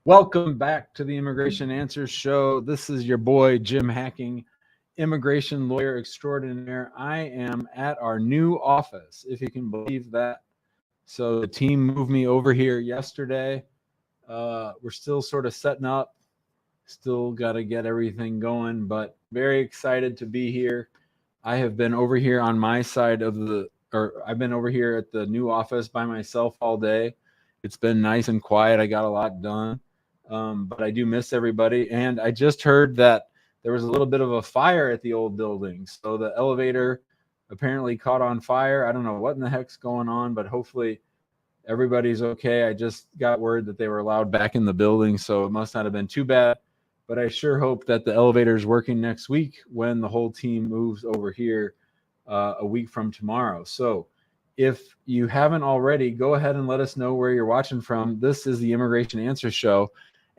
Welcome back to the Immigration Answers Show. This is your boy, Jim Hacking, immigration lawyer extraordinaire. I am at our new office, if you can believe that. So the team moved me over here yesterday. We're still sort of setting up, still got to get everything going, but very excited to be here. I have been over here on my side of I've been over here at the new office by myself all day. It's been nice and quiet. I got a lot done. But I do miss everybody. And I just heard that there was a little bit of a fire at the old building. So the elevator apparently caught on fire. I don't know what in the heck's going on, but hopefully everybody's okay. I just got word that they were allowed back in the building, so it must not have been too bad. But I sure hope that the elevator is working next week when the whole team moves over here a week from tomorrow. So if you haven't already, go ahead and let us know where you're watching from. This is the Immigration Answer Show.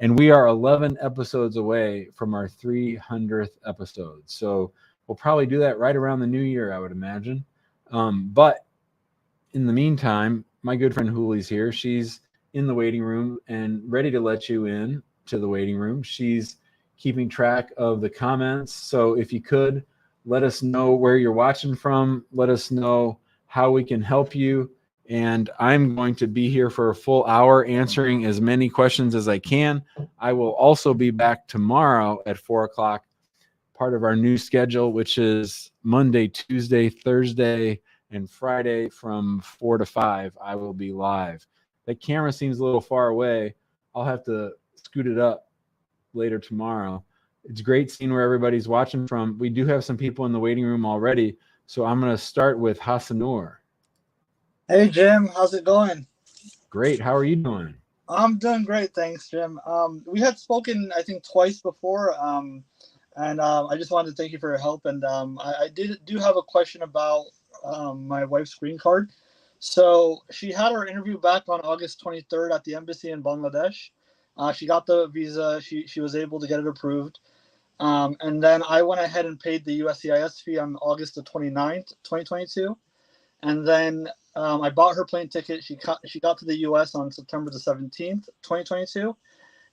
And we are 11 episodes away from our 300th episode. So we'll probably do that right around the new year, I would imagine. But in the meantime, my good friend Hoolie's here. She's in the waiting room and ready to let you in to the waiting room. She's keeping track of the comments. So if you could, let us know where you're watching from. Let us know how we can help you. And I'm going to be here for a full hour answering as many questions as I can. I will also be back tomorrow at 4 o'clock, part of our new schedule, which is Monday, Tuesday, Thursday, and Friday from 4 to 5. I will be live. That camera seems a little far away. I'll have to scoot it up later tomorrow. It's great seeing where everybody's watching from. We do have some people in the waiting room already. So I'm going to start with Hassanur. Hey, Jim. How's it going? Great. How are you doing? I'm doing great. Thanks, Jim. We had spoken, I think, twice before. I just wanted to thank you for your help. And I do have a question about my wife's green card. So she had her interview back on August 23rd at the embassy in Bangladesh. She got the visa. She was able to get it approved. And then I went ahead and paid the USCIS fee on August the 29th, 2022. And then I bought her plane ticket. She got to the U.S. on September the 17th, 2022.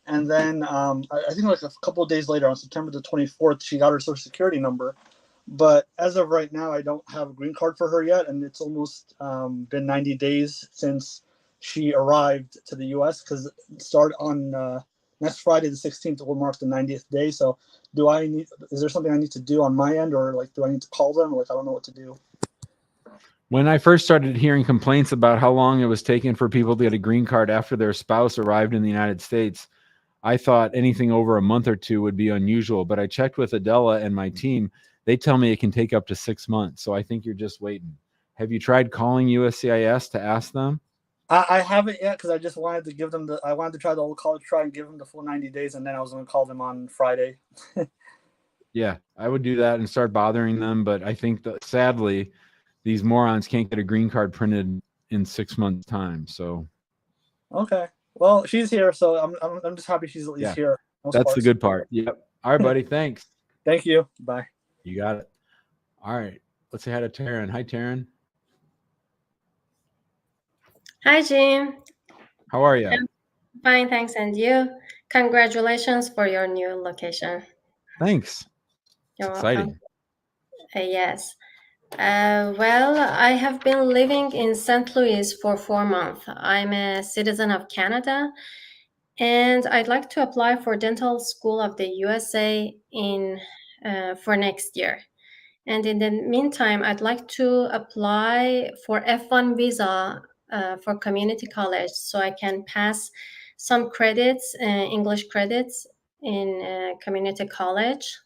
And then I think like a couple of days later, on September the 24th, she got her social security number. But as of right now, I don't have a green card for her yet. And it's almost been 90 days since she arrived to the U.S. because it started on next Friday, the 16th, will mark the 90th day. So is there something I need to do on my end, or like, do I need to call them? Like, I don't know what to do. When I first started hearing complaints about how long it was taking for people to get a green card after their spouse arrived in the United States, I thought anything over a month or two would be unusual. But I checked with Adela and my team. They tell me it can take up to 6 months. So I think you're just waiting. Have you tried calling USCIS to ask them? I haven't yet because I just wanted to give them I wanted to try the old college try and give them the full 90 days, and then I was going to call them on Friday. Yeah, I would do that and start bothering them. But I think that sadly, these morons can't get a green card printed in 6 months' time. So, okay. Well, she's here, so I'm just happy she's at least here. No That's the good part. Yep. All right, buddy. Thanks. Thank you. Bye. You got it. All right. Let's say hi to Taryn. Hi, Taryn. Hi, Jim. How are you? I'm fine, thanks. And you? Congratulations for your new location. Thanks. You're exciting. Yes. Well, I have been living in St. Louis for 4 months. I'm a citizen of Canada, and I'd like to apply for dental school of the USA for next year. And in the meantime, I'd like to apply for F1 visa for community college so I can pass some credits, English credits in community college.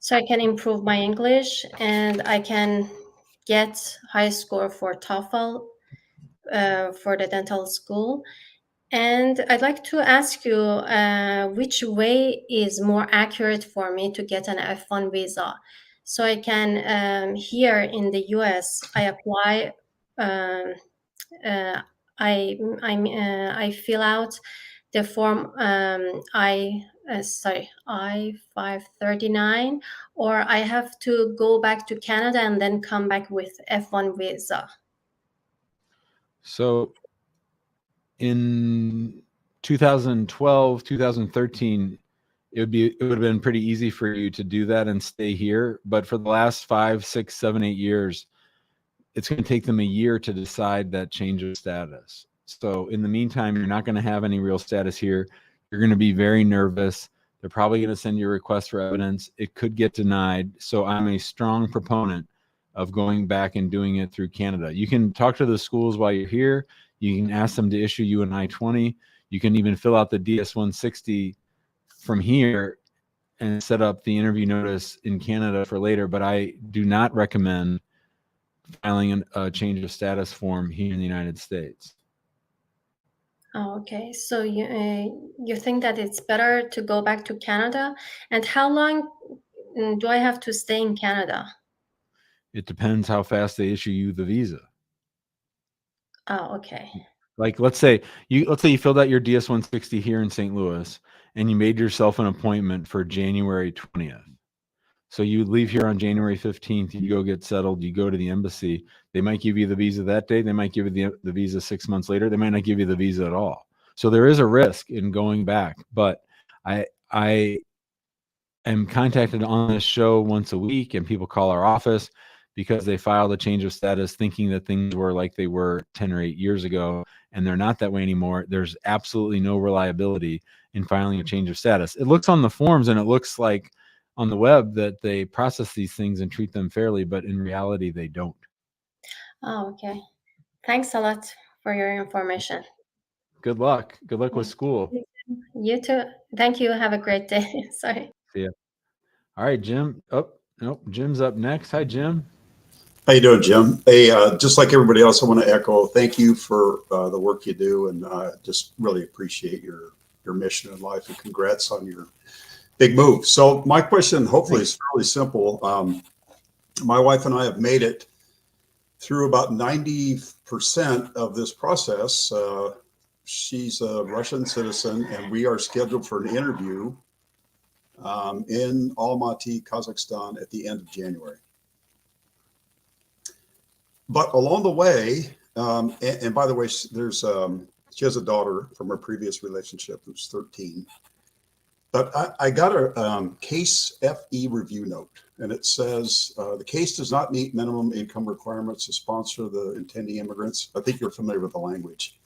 So I can improve my English and I can get high score for TOEFL for the dental school. And I'd like to ask you which way is more accurate for me to get an F1 visa? So I can, here in the US, I apply, I fill out the form I-539, or I have to go back to Canada and then come back with F1 visa. So in 2012, 2013, it would have been pretty easy for you to do that and stay here. But for the last 5, 6, 7, 8 years, it's going to take them a year to decide that change of status. So in the meantime, you're not going to have any real status here. You're going to be very nervous. They're probably going to send you a request for evidence. It could get denied. So I'm a strong proponent of going back and doing it through Canada. You can talk to the schools while you're here. You can ask them to issue you an I-20. You can even fill out the DS-160 from here and set up the interview notice in Canada for later. But I do not recommend filing a change of status form here in the United States. Oh, okay. So you think that it's better to go back to Canada? And how long do I have to stay in Canada? It depends how fast they issue you the visa. Oh, okay. Like let's say you filled out your DS-160 here in St. Louis and you made yourself an appointment for January 20th. So you leave here on January 15th, you go get settled, you go to the embassy. They might give you the visa that day. They might give you the visa 6 months later. They might not give you the visa at all. So there is a risk in going back. But I am contacted on this show once a week, and people call our office because they filed a change of status thinking that things were like they were 10 or 8 years ago, and they're not that way anymore. There's absolutely no reliability in filing a change of status. It looks on the forms and it looks like on the web that they process these things and treat them fairly, but in reality, they don't. Oh, okay. Thanks a lot for your information. Good luck. Good luck with school. You too. Thank you. Have a great day. Sorry. See ya. All right, Jim. Oh, nope. Jim's up next. Hi, Jim. How you doing, Jim? Hey, just like everybody else, I want to echo thank you for the work you do, and just really appreciate your mission in life, and congrats on your big move. So my question, hopefully, is fairly simple. My wife and I have made it through about 90% of this process. She's a Russian citizen, and we are scheduled for an interview in Almaty, Kazakhstan at the end of January. But along the way, and by the way, she has a daughter from her previous relationship who's 13. But I got a case FE review note, and it says the case does not meet minimum income requirements to sponsor the intending immigrants. I think you're familiar with the language.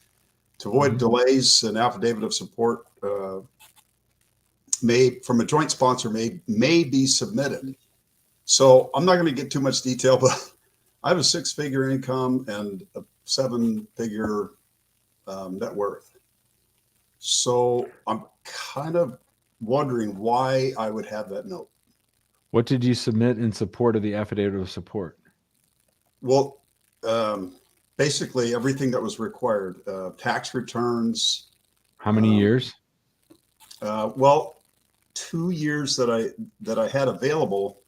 To avoid delays, an affidavit of support from a joint sponsor may be submitted. So I'm not going to get too much detail, but I have a 6-figure income and a 7-figure net worth. So I'm kind of wondering why I would have that note. What did you submit in support of the affidavit of support? Well, basically everything that was required, tax returns. How many years? Well, 2 years that I had available.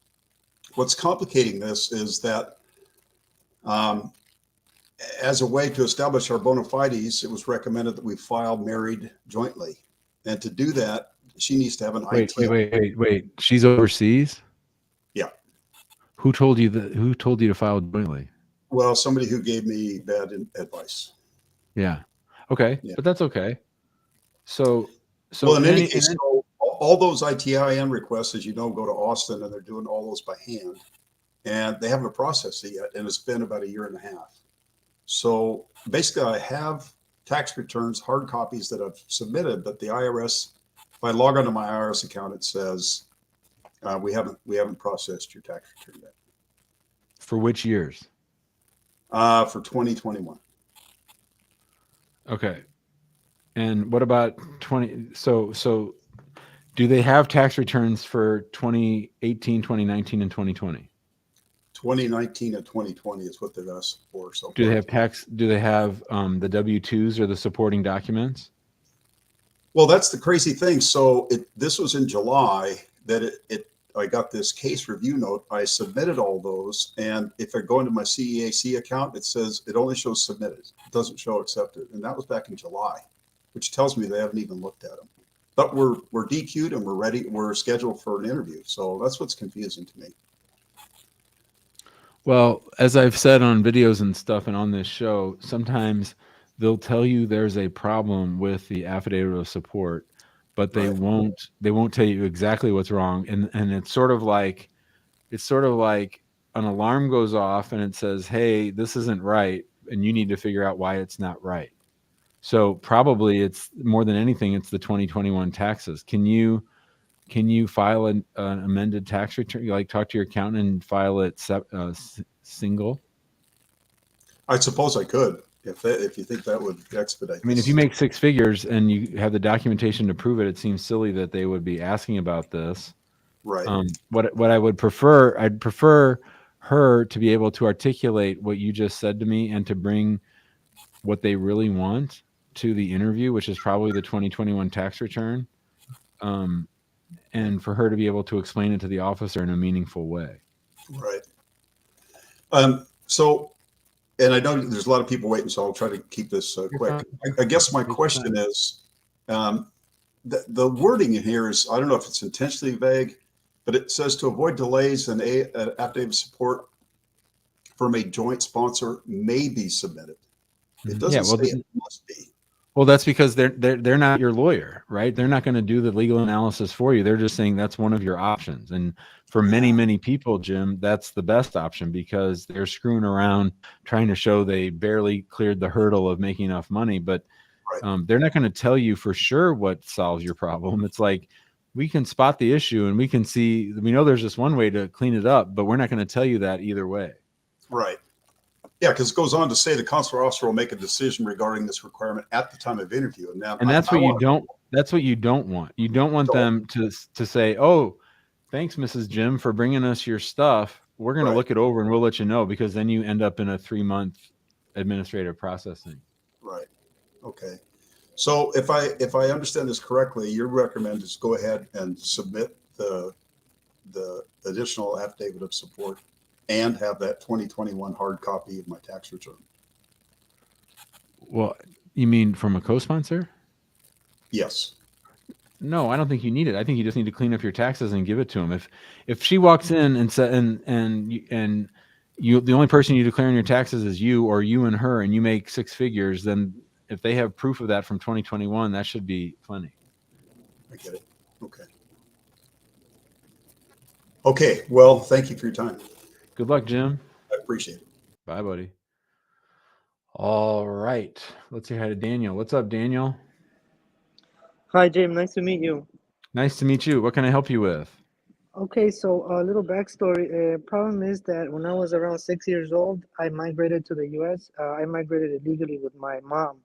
What's complicating this is that as a way to establish our bona fides, it was recommended that we file married jointly. And to do that, she needs to have an IT. Wait. She's overseas? Yeah. Who told you to file jointly? Well, somebody who gave me bad advice. Yeah. Okay. Yeah. But that's okay. So well, in any case, all those ITIN requests, as you know, go to Austin, and they're doing all those by hand, and they haven't processed it yet. And it's been about 1.5 years. So basically I have tax returns, hard copies that I've submitted, but the IRS, if I log onto my IRS account, it says we haven't processed your tax return yet. For which years? For 2021. Okay. And what about 20? So do they have tax returns for 2018, 2019, and 2020? 2019 and 2020 is what they've asked for. So do they have the W-2s or the supporting documents? Well, that's the crazy thing. So this was in July that I got this case review note. I submitted all those, and if I go into my CEAC account, it says it only shows submitted. It doesn't show accepted, and that was back in July, which tells me they haven't even looked at them. But we're DQ'd and we're ready. We're scheduled for an interview. So that's what's confusing to me. Well, as I've said on videos and stuff and on this show, sometimes they'll tell you there's a problem with the affidavit of support, but they Right. won't tell you exactly what's wrong. And it's sort of like an alarm goes off and it says, hey, this isn't right, and you need to figure out why it's not right. So probably it's more than anything, it's the 2021 taxes. Can you file an amended tax return? Like talk to your accountant and file it single? I suppose I could, if you think that would expedite I mean, if this. you make six figures and you have the documentation to prove it, it seems silly that they would be asking about this. Right. What I would prefer, I'd prefer her to be able to articulate what you just said to me and to bring what they really want to the interview, which is probably the 2021 tax return, and for her to be able to explain it to the officer in a meaningful way. Right. So, and I know there's a lot of people waiting, so I'll try to keep this quick. I guess my question is, the wording in here is, I don't know if it's intentionally vague, but it says to avoid delays, an affidavit of support from a joint sponsor may be submitted. It doesn't say it must be. Well, that's because they're not your lawyer, right? They're not going to do the legal analysis for you. They're just saying that's one of your options. And for many people, Jim, that's the best option because they're screwing around trying to show they barely cleared the hurdle of making enough money. But they're not going to tell you for sure what solves your problem. It's like, we can spot the issue and we know there's just one way to clean it up, but we're not going to tell you that either way. Right. Yeah, because it goes on to say the consular officer will make a decision regarding this requirement at the time of interview. And now, that's what you don't want. You don't want them to say, "Oh, thanks, Mrs. Jim, for bringing us your stuff. We're going to look it over and we'll let you know," because then you end up in a 3-month administrative processing. Right. Okay. So if I understand this correctly, your recommend is go ahead and submit the additional affidavit of support and have that 2021 hard copy of my tax return. Well, you mean from a co-sponsor? Yes. No, I don't think you need it. I think you just need to clean up your taxes and give it to them. If she walks in and said and you the only person you declare on your taxes is you or you and her, and you make 6 figures, then if they have proof of that from 2021, that should be plenty. I get it. Okay. Okay. Well, thank you for your time. Good luck, Jim. I appreciate it. Bye, buddy. All right. Let's say hi to Daniel. What's up, Daniel? Hi, Jim. Nice to meet you. Nice to meet you. What can I help you with? Okay, so a little backstory. Problem is that when I was around 6 years old, I migrated to the U.S. I migrated illegally with my mom.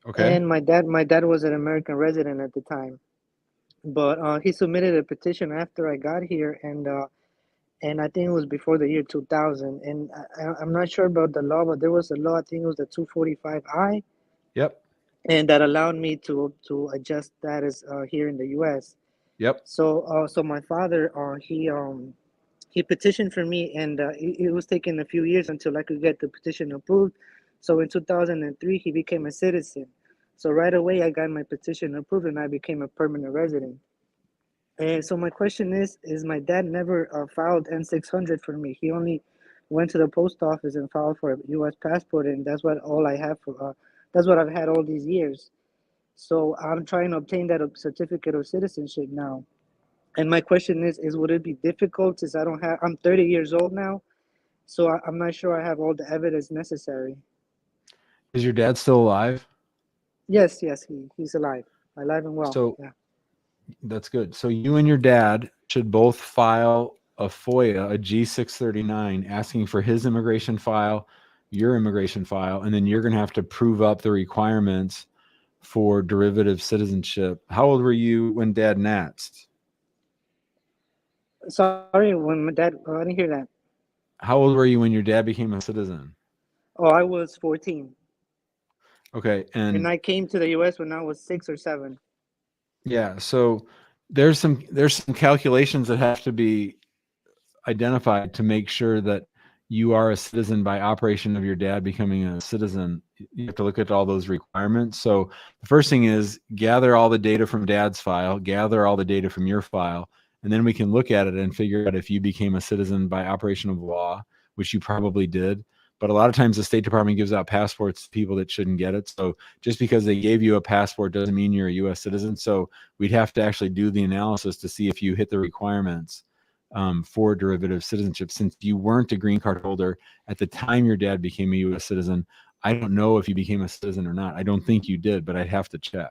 Okay. And my dad was an American resident at the time, but he submitted a petition after I got here, and I think it was before the year 2000. And I'm not sure about the law, but there was a law. I think it was the 245I. Yep. And that allowed me to adjust status here in the U.S. Yep. So my father he petitioned for me, and it was taking a few years until I could get the petition approved. So in 2003 he became a citizen. So right away I got my petition approved and I became a permanent resident. And so my question is my dad never filed N-600 for me. He only went to the post office and filed for a U.S. passport, and that's what all I have for. That's what I've had all these years. So I'm trying to obtain that certificate of citizenship now. And my question is would it be difficult since I'm 30 years old now, so I'm not sure I have all the evidence necessary. Is your dad still alive? Yes, he's alive and well. So yeah. That's good. So you and your dad should both file a FOIA, a G639, asking for his immigration file, your immigration file, and then you're going to have to prove up the requirements for derivative citizenship. How old were you when Dad natsed? Sorry, when my dad, I didn't hear that. How old were you when your dad became a citizen? Oh, I was 14. Okay, and I came to the U.S. when I was 6 or 7. Yeah, so there's some calculations that have to be identified to make sure that you are a citizen by operation of your dad becoming a citizen. You have to look at all those requirements. So the first thing is gather all the data from Dad's file, gather all the data from your file, and then we can look at it and figure out if you became a citizen by operation of law, which you probably did. but a lot of times the State Department gives out passports to people that shouldn't get it. So just because they gave you a passport doesn't mean you're a U.S. citizen. So we'd have to actually do the analysis to see if you hit the requirements for derivative citizenship. Since you weren't a green card holder at the time your dad became a U.S. citizen, I don't know if you became a citizen or not. I don't think you did, but I'd have to check.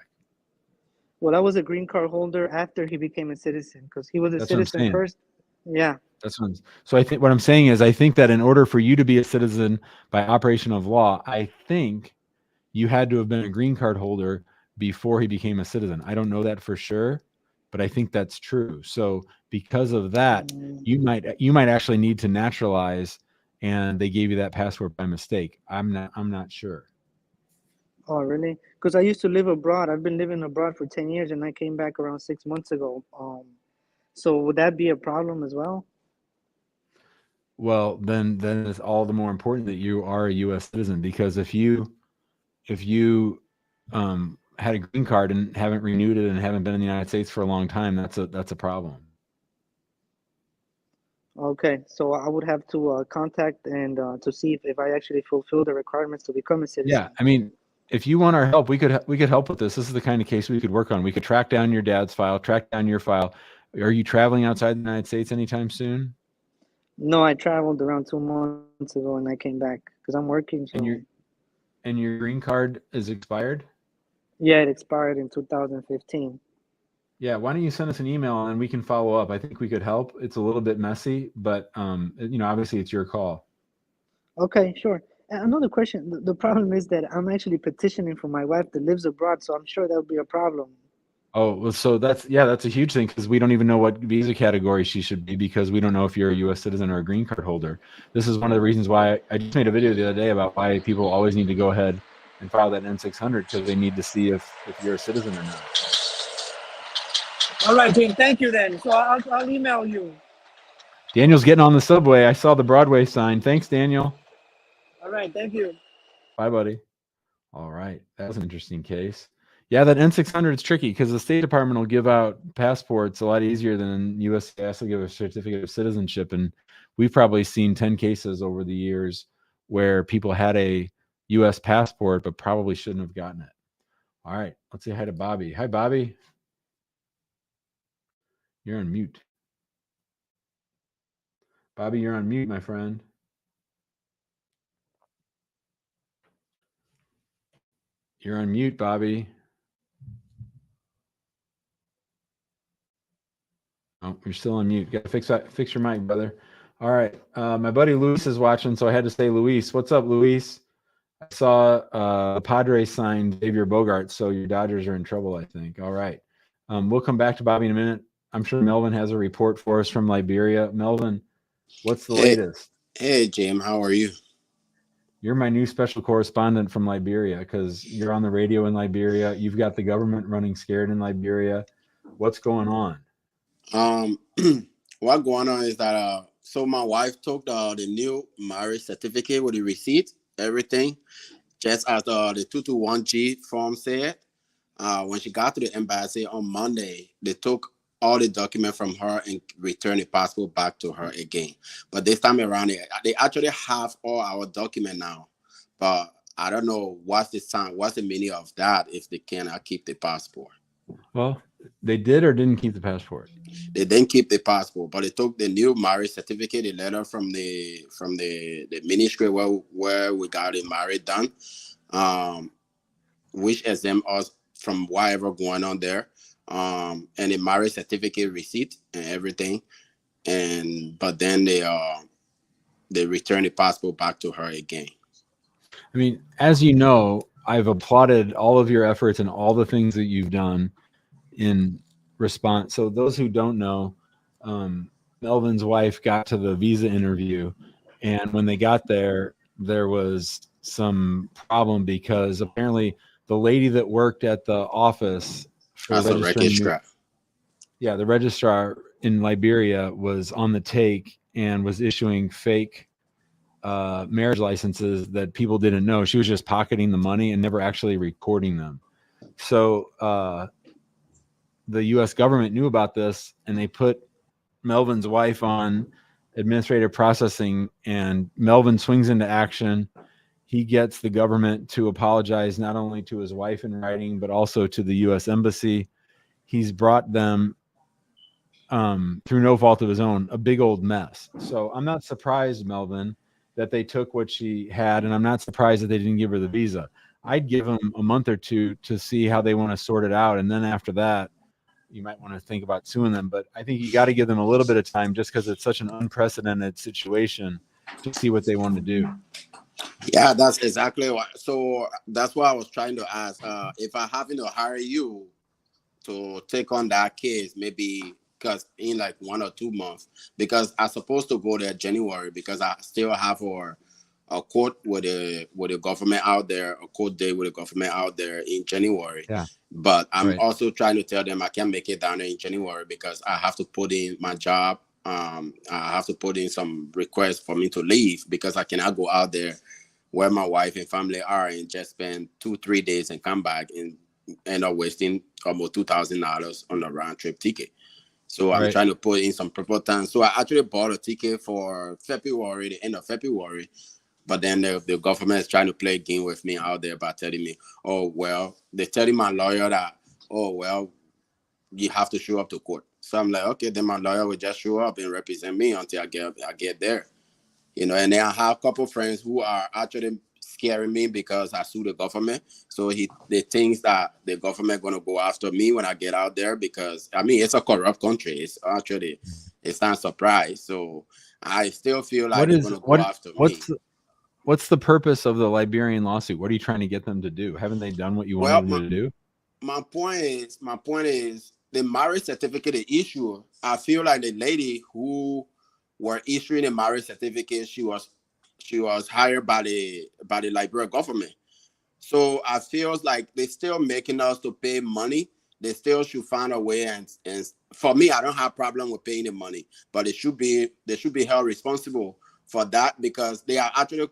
Well, I was a green card holder after he became a citizen because he was a That's what I'm citizen saying. first. Yeah. That's what so I think what I'm saying is I think that in order for you to be a citizen by operation of law, I think you had to have been a green card holder before he became a citizen. I don't know that for sure, but I think that's true. So because of that, you might actually need to naturalize, and they gave you that passport by mistake. I'm not sure. Oh, really? Because I used to live abroad. I've been living abroad for 10 years, and I came back around 6 months ago. So would that be a problem as well? Well, then it's all the more important that you are a U.S. citizen, because if you had a green card and haven't renewed it and haven't been in the United States for a long time, that's a problem. Okay, so I would have to contact and to see if I actually fulfill the requirements to become a citizen. Yeah, I mean, if you want our help, we could help with this. This is the kind of case we could work on. We could track down your dad's file, track down your file. Are you traveling outside the United States anytime soon? No, I traveled around 2 months ago and I came back because I'm working. So And your green card is expired? yeah, it expired in 2015. Yeah, why don't you send us an email and we can follow up? I think we could help. It's a little bit messy, but obviously it's your call. Okay, sure. And another question. The problem is that I'm actually petitioning for my wife that lives abroad, so I'm sure that would be a problem. Oh, well, so that's a huge thing, because we don't even know what visa category she should be, because we don't know if you're a U.S. citizen or a green card holder. This is one of the reasons why I just made a video the other day about why people always need to go ahead and file that N-600, because they need to see if you're a citizen or not. All right, Jane, thank you then. So I'll email you. Daniel's getting on the subway. I saw the Broadway sign. Thanks, Daniel. All right, thank you. Bye, buddy. All right. That was an interesting case. Yeah, that N-600 is tricky because the State Department will give out passports a lot easier than USCIS will give a certificate of citizenship. And we've probably seen 10 cases over the years where people had a U.S. passport but probably shouldn't have gotten it. All right. Let's say hi to Bobby. Hi, Bobby. You're on mute. Bobby, you're on mute, my friend. You're on mute, Bobby. Oh, you're still on mute. Got to fix your mic, brother. All right. My buddy Luis is watching, so I had to say Luis. What's up, Luis? I saw the Padres signed Xavier Bogart, so your Dodgers are in trouble, I think. All right. We'll come back to Bobby in a minute. I'm sure Melvin has a report for us from Liberia. Melvin, what's the latest? Hey, Jim. How are you? You're my new special correspondent from Liberia, because you're on the radio in Liberia. You've got the government running scared in Liberia. What's going on? What going on is that so my wife took the new marriage certificate with the receipt, everything, just as the 221G form said. When she got to the embassy on Monday, they took all the documents from her and returned the passport back to her again. But this time around, they actually have all our documents now. But I don't know what's the meaning of that if they cannot keep the passport. Well, they did or didn't keep the passport? They didn't keep the passport, but they took the new marriage certificate, the letter from the ministry where we got the marriage done, which exempt us from whatever going on there, and the marriage certificate receipt and everything, but then they returned the passport back to her again. I mean, as you know, I've applauded all of your efforts and all the things that you've done in response. So those who don't know, Melvin's wife got to the visa interview, and when they got there, there was some problem because apparently the lady that worked at the office for registrar, the registrar in Liberia was on the take and was issuing fake marriage licenses that people didn't know. She was just pocketing the money and never actually recording them. So the U.S. government knew about this, and they put Melvin's wife on administrative processing, and Melvin swings into action. He gets the government to apologize not only to his wife in writing, but also to the U.S. Embassy. He's brought them, through no fault of his own, a big old mess. So I'm not surprised, Melvin, that they took what she had, and I'm not surprised that they didn't give her the visa. I'd give them a month or two to see how they want to sort it out, and then after that, you might want to think about suing them. But I think you got to give them a little bit of time, just because it's such an unprecedented situation, to see what they want to do. Yeah, that's exactly what. So that's what I was trying to ask. If I having to hire you to take on that case, maybe because in like 1 or 2 months, because I'm supposed to go there January, because I still have a court with the government out there, a court day with the government out there in January. Yeah. But I'm Right. also trying to tell them I can't make it down there in January because I have to put in my job. I have to put in some requests for me to leave because I cannot go out there where my wife and family are and just spend 2-3 days and come back and end up wasting almost $2,000 on a round trip ticket. So I'm Right. trying to put in some proper time. So I actually bought a ticket for February, the end of February. But then the government is trying to play a game with me out there by telling me, oh, well, they're telling my lawyer that, oh, well, you have to show up to court. So I'm like, okay, then my lawyer will just show up and represent me until I get there. You know, and then I have a couple of friends who are actually scaring me because I sue the government. So they think that the government going to go after me when I get out there because, I mean, it's a corrupt country. It's not a surprise. So I still feel like they're going to go after me. What's the purpose of the Liberian lawsuit? What are you trying to get them to do? Haven't they done what you wanted them to do? My point is the marriage certificate they issue. I feel like the lady who were issuing a marriage certificate, she was hired by the Liberian government. So I feel like they're still making us to pay money. They still should find a way, and for me, I don't have problem with paying the money, but they should be held responsible for that because they are actually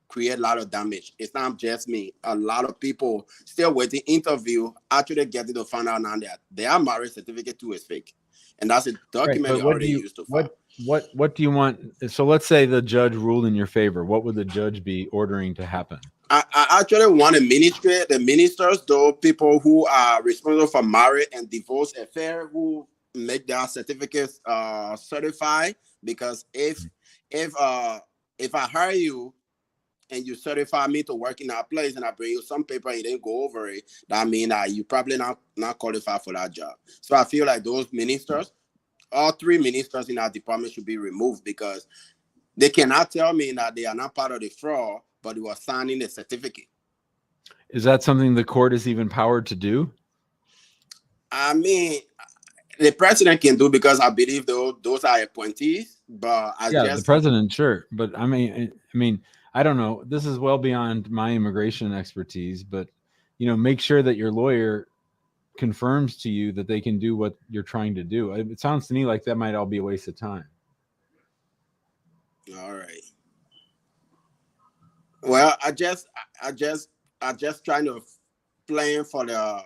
create a lot of damage. It's not just me. A lot of people still waiting interview, actually getting to find out now that their marriage certificate too is fake. And that's a document they already used to file. What do you want? So let's say the judge ruled in your favor. What would the judge be ordering to happen? I actually want the ministers, those people who are responsible for marriage and divorce affair, who make their certificates certified. Because if I hire you and you certify me to work in that place and I bring you some paper and you didn't go over it, that means that you probably not qualified for that job. So I feel like those ministers, all 3 ministers in our department should be removed because they cannot tell me that they are not part of the fraud, but they were signing a certificate. Is that something the court is even powered to do? I mean, the president can do because I believe those are appointees, but the president, sure. But I mean, I don't know. This is well beyond my immigration expertise, but make sure that your lawyer confirms to you that they can do what you're trying to do. It sounds to me like that might all be a waste of time. All right. Well, I just trying to plan for the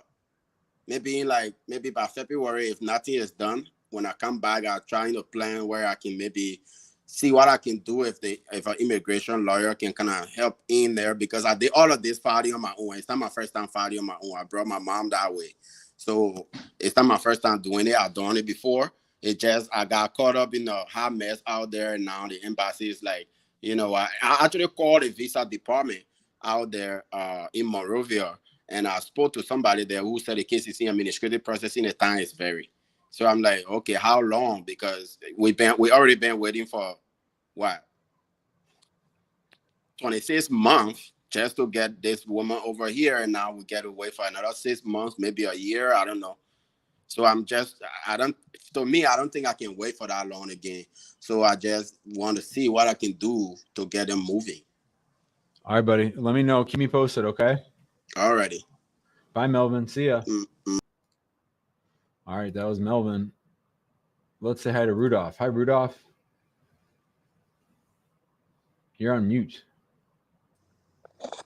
maybe by February, if nothing is done, when I come back, I'm trying to plan where I can maybe see what I can do if an immigration lawyer can kind of help in there, because I did all of this filing on my own. It's not my first time filing on my own. I brought my mom that way. So it's not my first time doing it. I've done it before. It just, I got caught up in a hot mess out there, and now the embassy is like, I actually called the visa department out there in Monrovia, and I spoke to somebody there who said the case is in administrative processing, the time is very. So I'm like, okay, how long? Because we already been waiting for what, 26 months just to get this woman over here, and now we get to wait for another 6 months, maybe a year, I don't know. So I don't think I can wait for that long again. So I just want to see what I can do to get them moving. All right, buddy. Let me know. Keep me posted, okay? Alrighty. Bye, Melvin. See ya. Mm-hmm. All right, that was Melvin. Let's say hi to Rudolph. Hi, Rudolph. You're on mute.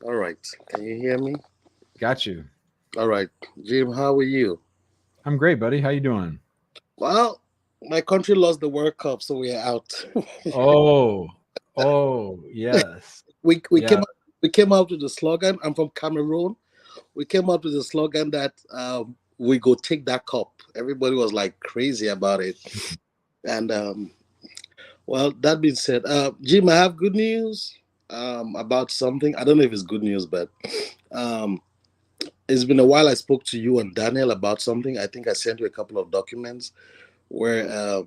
All right. Can you hear me? Got you. All right. Jim, how are you? I'm great, buddy. How you doing? Well, My country lost the World Cup, so we are out. Oh, yes. we Yeah. came out with the slogan. I'm from Cameroon. We came up with the slogan that we go take that cup. Everybody was like crazy about it. And well, that being said, Jim, I have good news about something. I don't know if it's good news, but um, it's been a while. I spoke to you and Daniel about something. I think I sent you a couple of documents where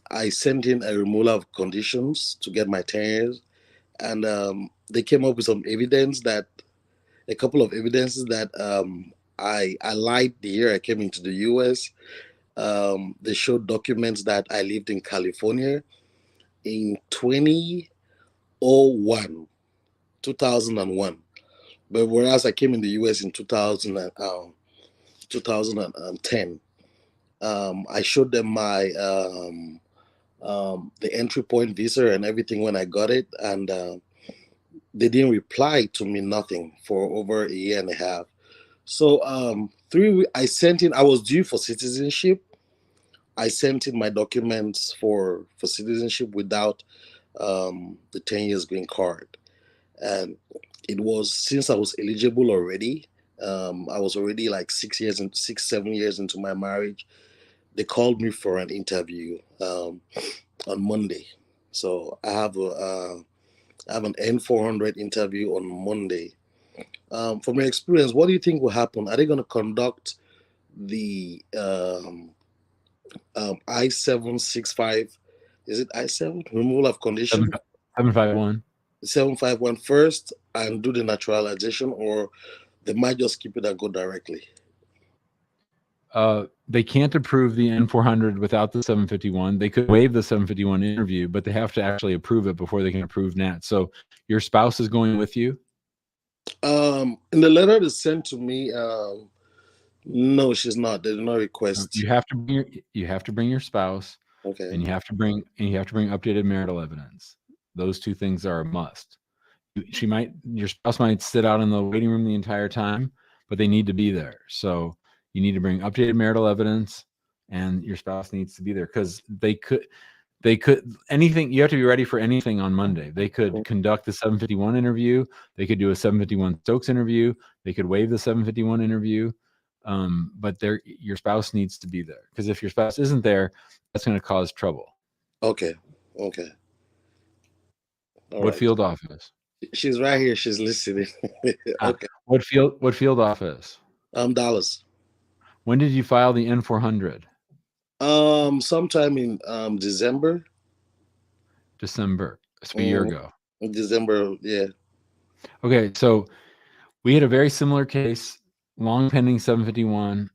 I sent in a removal of conditions to get my 10 years. And they came up with some evidence that a couple of evidences that I lied the year I came into the US. They showed documents that I lived in California in 2001, 2001. But whereas I came in the US in 2010, I showed them my the entry point visa and everything when I got it, and they didn't reply to me nothing for over a year and a half. So I sent in. I was due for citizenship. I sent in my documents for citizenship without the 10 years green card, and it was since I was eligible already. I was already like 7 years into my marriage. They called me for an interview on Monday. So I have an N400 interview on Monday. From your experience, what do you think will happen? Are they going to conduct the I-765? Is it I-7 removal of condition? 751. 751 first and do the naturalization, or they might just keep it and go directly? They can't approve the N400 without the 751. They could waive the 751 interview, but they have to actually approve it before they can approve NAT. So your spouse is going with you? In the letter they sent to me, no, she's not. They did not request. You have to bring your spouse, Okay. and you have to bring updated marital evidence. Those two things are a must. Your spouse might sit out in the waiting room the entire time, but they need to be there. So you need to bring updated marital evidence, and your spouse needs to be there because they could anything. You have to be ready for anything on Monday. They could conduct the 751 interview. They could do a 751 Stokes interview. They could waive the 751 interview. But your spouse needs to be there, because if your spouse isn't there, that's going to cause trouble. Okay. All what right. Field office? She's right here. She's listening. Okay. What field office? Dallas. When did you file the N400? Sometime in December. December. So a year ago. In December, yeah. Okay, so we had a very similar case, long pending 751,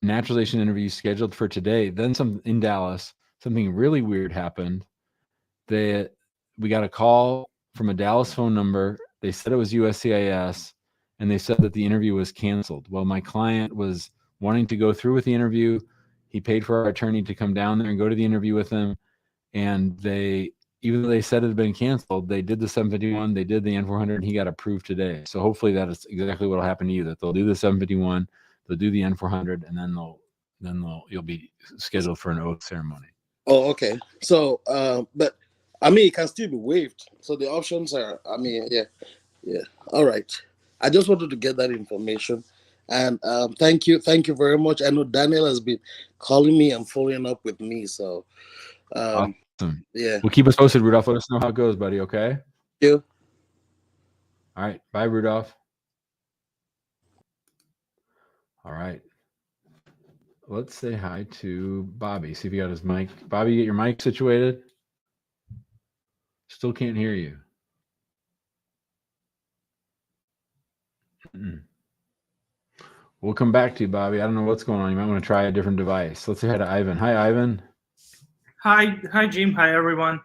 naturalization interview scheduled for today. Then in Dallas, something really weird happened. We got a call from a Dallas phone number. They said it was USCIS, and they said that the interview was canceled. Well, my client was wanting to go through with the interview. He paid for our attorney to come down there and go to the interview with him. And even though they said it had been canceled, they did the 751, they did the N400, and he got approved today. So hopefully that is exactly what will happen to you, that they'll do the 751, they'll do the N400, and then you'll be scheduled for an oath ceremony. Oh, okay. So, but I mean, it can still be waived. So the options are, I mean, yeah. All right. I just wanted to get that information. And thank you very much. I know Daniel has been calling me and following up with me. So, awesome. Yeah. Well, keep us posted, Rudolph. Let us know how it goes, buddy. Okay. Thank you. All right. Bye, Rudolph. All right. Let's say hi to Bobby. See if he got his mic. Bobby, get your mic situated. Still can't hear you. We'll come back to you, Bobby. I don't know what's going on. You might want to try a different device. Let's say hi to Ivan. Hi, Ivan. Hi, Jim. Hi, everyone.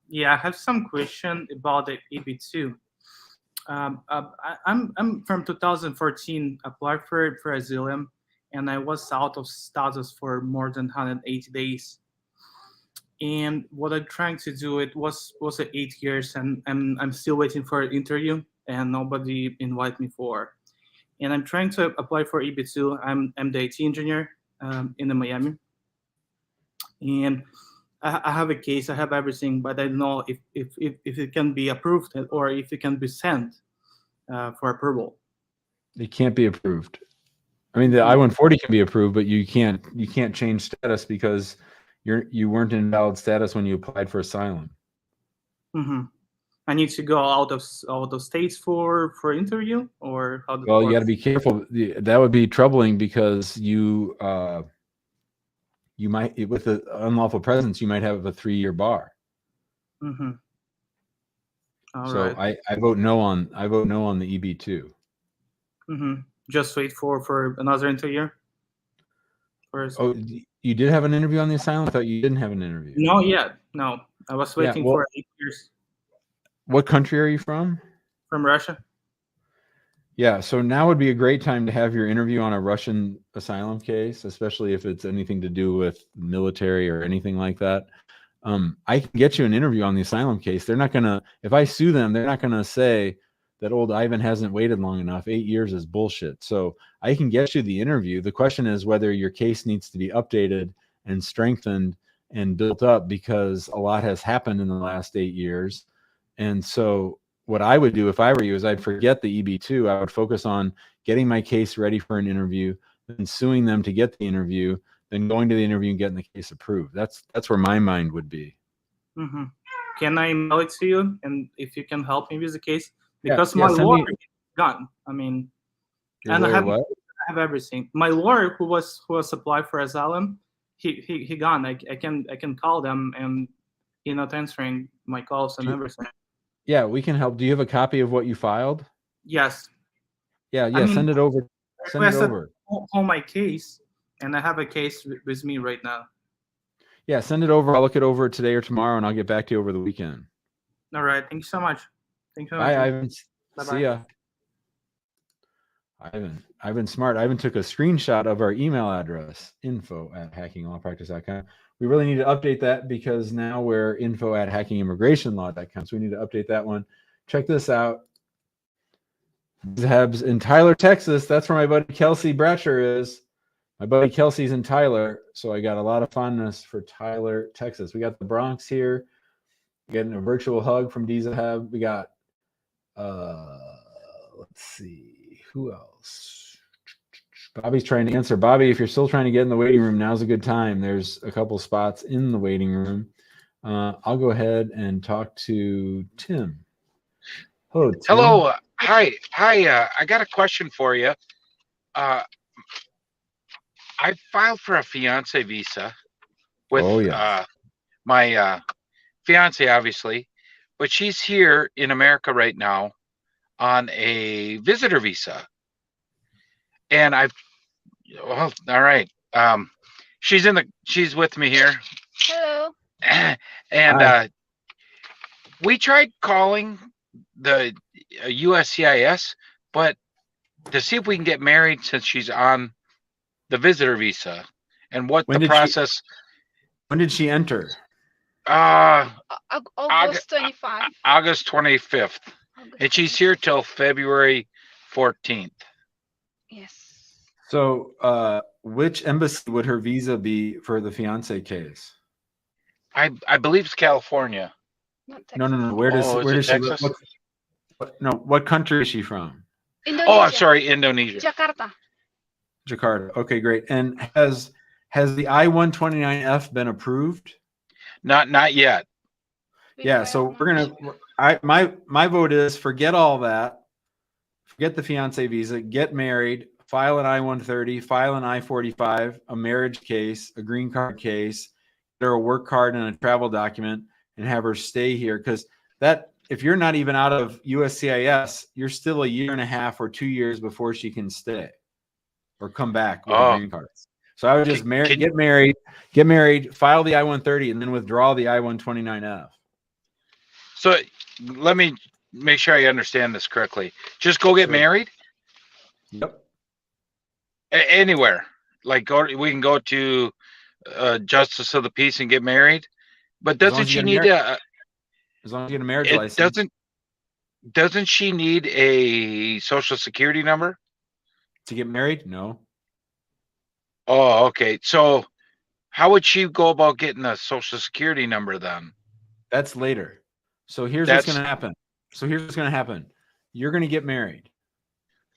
Yeah, I have some question about the EB-2. I'm from 2014. Applied for Asylum, and I was out of status for more than 180 days. And what I'm trying to do, it was 8 years, and I'm still waiting for an interview, and nobody invited me for. And I'm trying to apply for EB-2. I'm the IT engineer in Miami. and I have a case. I have everything, but I don't know if it can be approved or if it can be sent for approval. It can't be approved. I mean, the I-140 can be approved, but you can't change status because you weren't in valid status when you applied for asylum. Mm-hmm. I need to go out of states for interview, or how does it Well, work? you got to be careful. That would be troubling because you might, with the unlawful presence, you might have a 3-year bar. Mm-hmm. So right. I vote no on the EB-2. Mm-hmm. Just wait for another interview. First. Oh, you did have an interview on the asylum? I thought you didn't have an interview. No, yet. No, I was waiting for 8 years. What country are you from? From Russia. Yeah, so now would be a great time to have your interview on a Russian asylum case, especially if it's anything to do with military or anything like that. I can get you an interview on the asylum case. They're not gonna, if I sue them, they're not gonna say that old Ivan hasn't waited long enough. 8 years is bullshit. So I can get you the interview. The question is whether your case needs to be updated and strengthened and built up because a lot has happened in the last 8 years. And so what I would do if I were you is I'd forget the EB-2. I would focus on getting my case ready for an interview, then suing them to get the interview, then going to the interview and getting the case approved. That's where my mind would be. Mm-hmm. Can I mail it to you? And if you can help me with the case, because yeah, my lawyer is gone. I mean, and I have everything. My lawyer who was applied for asylum, he gone. I can call them and he's not answering my calls and everything. Yeah, we can help. Do you have a copy of what you filed? Yes. Yeah, I mean, send it over. Send it over. On my case, and I have a case with me right now. Yeah, send it over. I'll look it over today or tomorrow, and I'll get back to you over the weekend. All right. Thank you so much. Thank you. Bye, Ivan. Bye-bye. See ya. Ivan smart. Ivan took a screenshot of our email address, info@hackinglawpractice.com. We really need to update that because now we're info@hackingimmigrationlaw.com. So we need to update that one. Check this out. Zeb's in Tyler, Texas. That's where my buddy Kelsey Bratcher is. My buddy Kelsey's in Tyler. So I got a lot of fondness for Tyler, Texas. We got the Bronx here. Getting a virtual hug from Zeb. We got, let's see, who else? Bobby's trying to answer. Bobby, if you're still trying to get in the waiting room, now's a good time. There's a couple spots in the waiting room. I'll go ahead and talk to Tim. Hello, Tim. Hello. Hi. I got a question for you. I filed for a fiance visa with my fiance, obviously, but she's here in America right now on a visitor visa. And all right. She's with me here. Hello. And we tried calling the USCIS, but to see if we can get married since she's on the visitor visa and what the process. When did she enter? August 25. August 25th. And she's here till February 14th. Yes. So which embassy would her visa be for the fiance case? I believe it's California. No. Where does she live? What country is she from? Indonesia. Oh, I'm sorry, Indonesia. Jakarta. Okay, great. And has the I-129F been approved? Not yet. Yeah, so we're gonna. My vote is forget all that. Forget the fiance visa. Get married. File an I-130. File an I-45. A marriage case. A green card case. Get her a work card and a travel document, and have her stay here. Because if you're not even out of USCIS, you're still 1.5 years or 2 years before she can stay or come back with a green card. So I would just get married, file the I-130, and then withdraw the I-129F. So let me make sure I understand this correctly. Just go get married? Yep. Anywhere. Like we can go to Justice of the Peace and get married. But doesn't she need as long as you get a marriage license? Doesn't she need a social security number? To get married? No. Oh, okay. So how would she go about getting a social security number then? That's later. So here's what's going to happen. You're going to get married.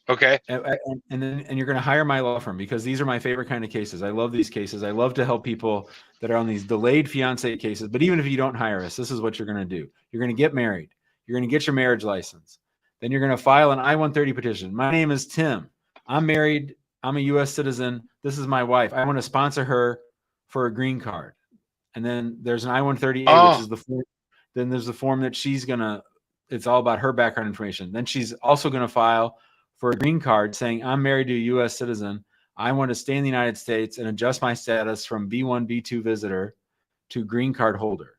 Okay. And then you're going to hire my law firm, because these are my favorite kind of cases. I love these cases. I love to help people that are on these delayed fiance cases. But even if you don't hire us, this is what you're going to do. You're going to get married. You're going to get your marriage license. Then you're going to file an I-130 petition. My name is Tim. I'm married. I'm a U.S. citizen. This is my wife. I want to sponsor her for a green card. And then there's an I-130A, which is the form. Then there's the form that she's going to, it's all about her background information. Then she's also going to file for a green card saying, I'm married to a U.S. citizen. I want to stay in the United States and adjust my status from B1, B2 visitor to green card holder.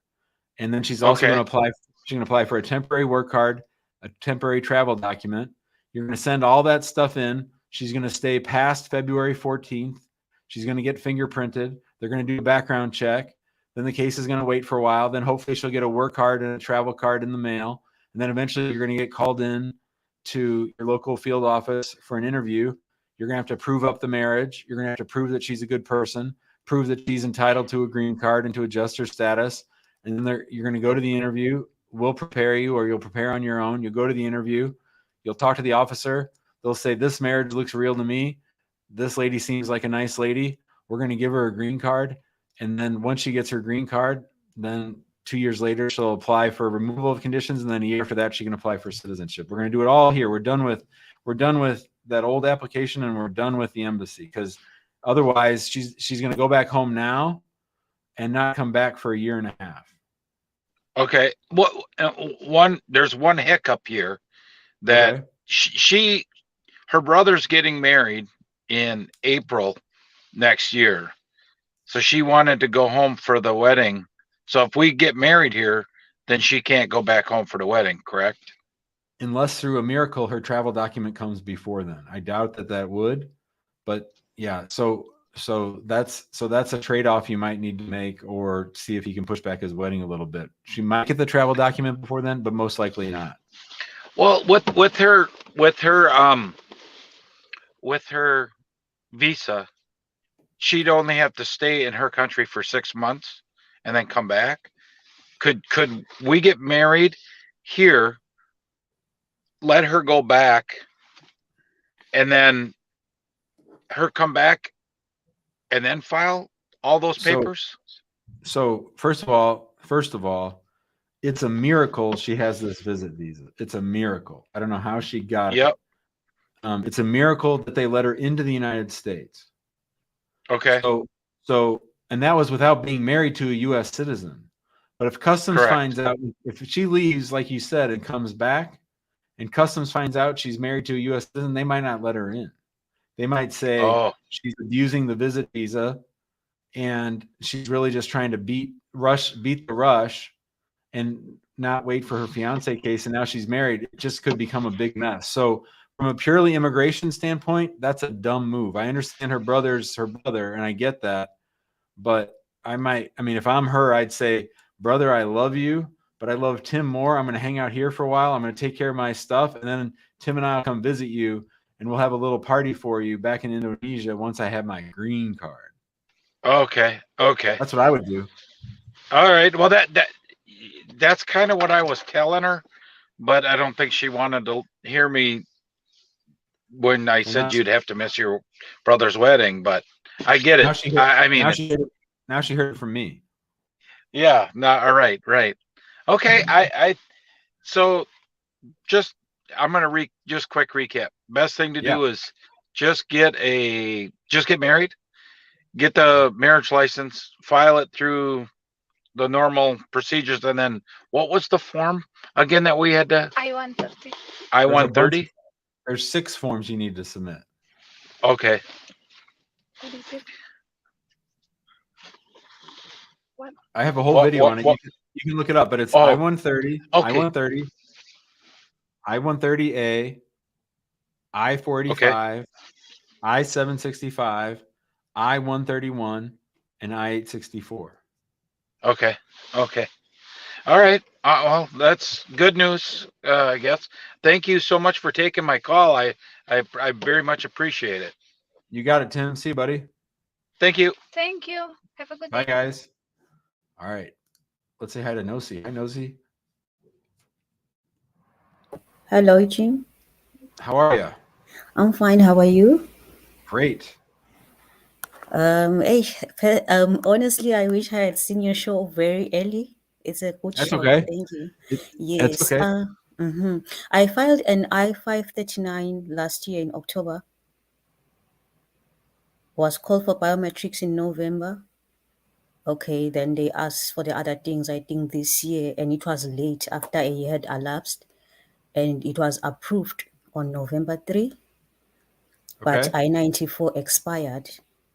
And then she's also going to apply. She's going to apply for a temporary work card, a temporary travel document. You're going to send all that stuff in. She's going to stay past February 14th. She's going to get fingerprinted. They're going to do a background check. Then the case is going to wait for a while. Then hopefully she'll get a work card and a travel card in the mail. And then eventually you're going to get called in to your local field office for an interview. You're going to have to prove up the marriage. You're going to have to prove that she's a good person, prove that she's entitled to a green card and to adjust her status. And then you're going to go to the interview. We'll prepare you, or you'll prepare on your own. You'll go to the interview. You'll talk to the officer. They'll say, this marriage looks real to me. This lady seems like a nice lady. We're going to give her a green card. And then once she gets her green card, then 2 years later, she'll apply for removal of conditions. And then a year after that, she can apply for citizenship. We're going to do it all here. We're done with that old application, and we're done with the embassy, because otherwise she's going to go back home now and not come back for a year and a half. Okay. There's one hiccup here that her brother's getting married in April next year. So she wanted to go home for the wedding. So if we get married here, then she can't go back home for the wedding, correct? Unless through a miracle her travel document comes before then. I doubt that would, but yeah. So that's a trade-off you might need to make, or see if he can push back his wedding a little bit. She might get the travel document before then, but most likely not. Well, with her visa, she'd only have to stay in her country for 6 months and then come back. Could we get married here, let her go back, and then her come back and then file all those papers? So first of all, it's a miracle she has this visit visa. It's a miracle. I don't know how she got it. It's a miracle that they let her into the United States. Okay. So and that was without being married to a U.S. citizen. But if Customs finds out, if she leaves, like you said, and comes back, and Customs finds out she's married to a U.S. citizen, they might not let her in. They might say she's abusing the visit visa, and she's really just trying to beat the rush, and not wait for her fiance case. And now she's married. It just could become a big mess. So from a purely immigration standpoint, that's a dumb move. I understand her brother's her brother, and I get that. But if I'm her, I'd say, brother, I love you, but I love Tim more. I'm going to hang out here for a while. I'm going to take care of my stuff. And then Tim and I will come visit you, and we'll have a little party for you back in Indonesia once I have my green card. Okay. That's what I would do. All right. Well, that's kind of what I was telling her, but I don't think she wanted to hear me when I said you'd have to miss your brother's wedding, but I get it. Now she heard it from me. Yeah. No. All right. Right. Okay. So I'm going to just quick recap. Best thing to do is just get married, get the marriage license, file it through the normal procedures. And then what was the form again that we had to? I-130. I-130. There's 6 forms you need to submit. Okay. What is it? What? I have a whole video on it. You can look it up, but it's I-130, I-130, I-130A, I-485, I-765, I-131, and I-864. Okay. All right. Well, that's good news, I guess. Thank you so much for taking my call. I very much appreciate it. You got it, Tim. See you, buddy. Thank you. Thank you. Have a good Bye, day. guys. All right. Let's say hi to Nosy. Hi, Nosy. Hello, Jim. How are you? I'm fine. How are you? Great. Hey, honestly, I wish I had seen your show very early. It's a good That's show. okay. Thank you. That's Yes. okay. I filed an I-539 last year in October. Was called for biometrics in November. Okay, then they asked for the other things, I think this year, and it was late after a year had elapsed, and it was approved on November 3. But Okay. I-94 expired.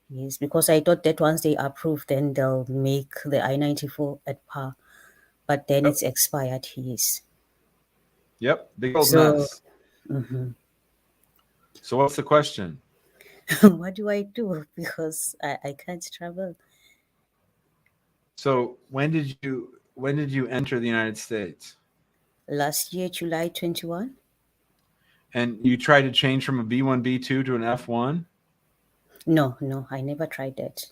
Yes, because I thought that once they approve, then they'll make the I-94 at par. But then Yep. it's expired. Yes. Yep. Big old So, mess. So what's the question? what do I do? Because I can't travel. So when did you enter the United States? Last year, July 21. And you tried to change from a B1, B2 to an F1? No, I never tried that.